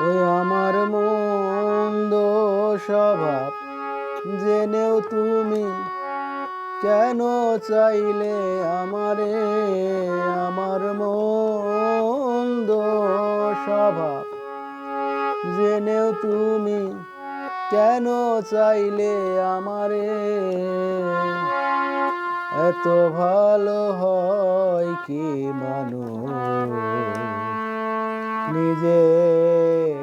ওই আমার মন্দ স্বভাব জেনেও তুমি কেন চাইলে আমারে? আমার মন্দ স্বভাব জেনেও তুমি কেন চাইলে আমারে? এত ভালো হয় কি মানুষ নিজের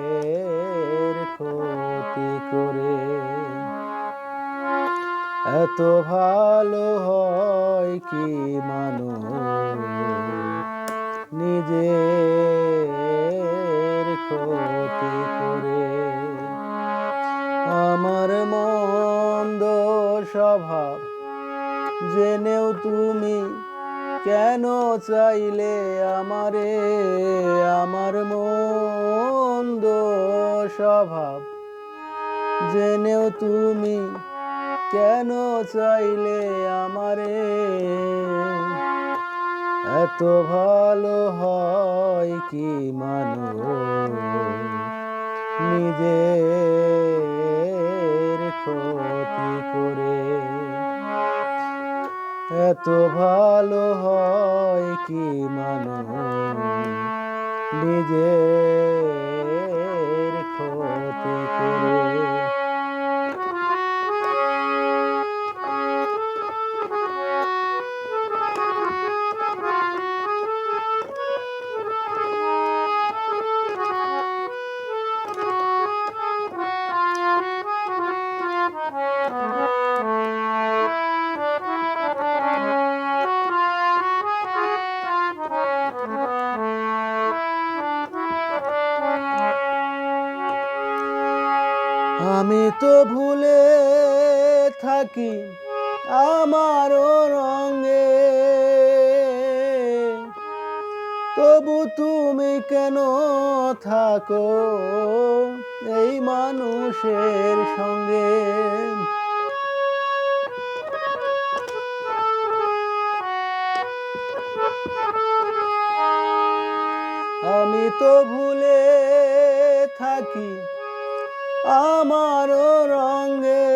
ক্ষতি করে? এত ভালো হয় কি মানুষ নিজের ক্ষতি করে? আমার মন্দ স্বভাব জেনেও তুমি কেন চাইলে আমারে? আমার মন্দ স্বভাব জেনেও তুমি কেন চাইলে আমারে? এত ভালো হয় কি মানুষ নিজের ক্ষতি করে? এত ভালো হয় কি মানুষ নিজের ক্ষতি করে? আমি তো ভুলে থাকি আমারও রঙে, তবু তুমি কেন থাকো এই মানুষের সঙ্গে? আমি তো ভুলে থাকি আমারও রঙে,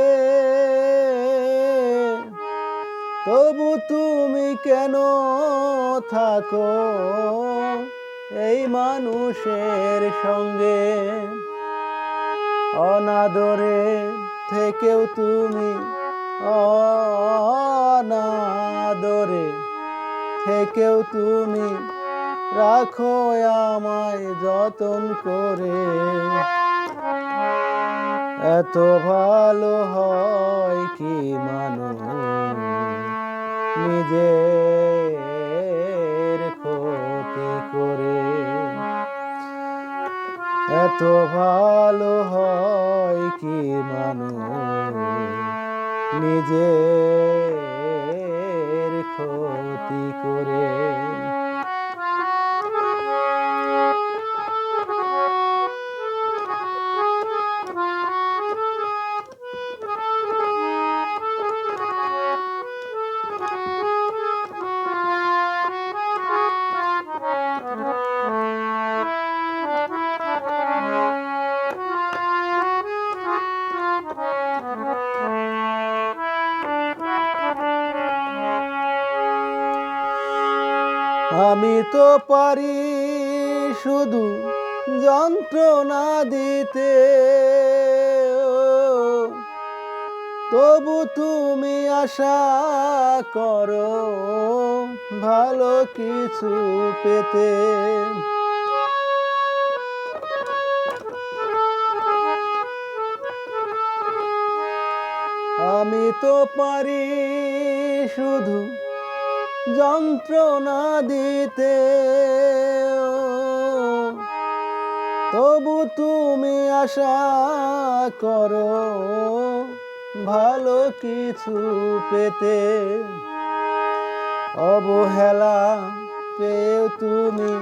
তবু তুমি কেন থাকো এই মানুষের সঙ্গে? অনাদরে থেকেও তুমি, অনাদরে থেকেও তুমি রাখো আমায় যতন করে। এত ভালো হয় কি মানুষ নিজের ক্ষতি করে? এত ভালো হয় কি মানুষ নিজের ক্ষতি করে? আমি তো পারি শুধু যন্ত্রণা দিতে, তবু তুমি আশা করো ভালো কিছু পেতে। আমি তো পারি শুধু যন্ত্রণা দিতে, তবু তুমি আশা করো ভালো কিছু পেতে। অবহেলা পেয়েও তুমি,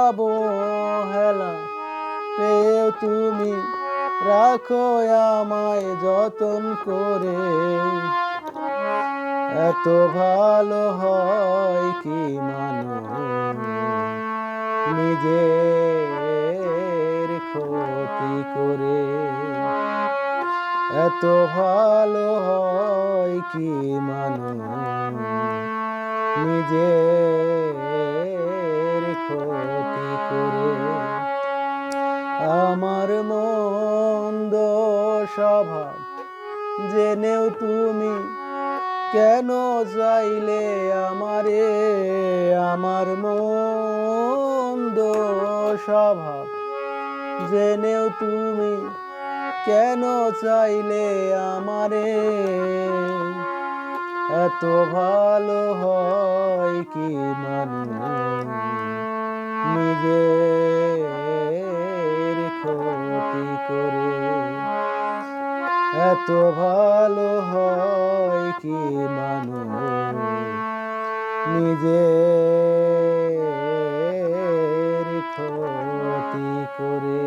অবহেলা পেয়েও তুমি রাখো আমায় যতন করে। এত ভালো হয় কি মানুষ নিজের ক্ষতি করে। এত ভালো হয় কি মানুষ নিজের ক্ষতি করে। আমার মন্দ স্বভাব জেনেও তুমি কেন চাইলে আমারে। আমার মন্দ স্বভাব জেনেও তুমি কেন চাইলে আমারে। এত ভালো হয় কি মানুষ নিজের ক্ষতি করে। এত ভালো হয় কি মানুষ নিজের ক্ষতি করে।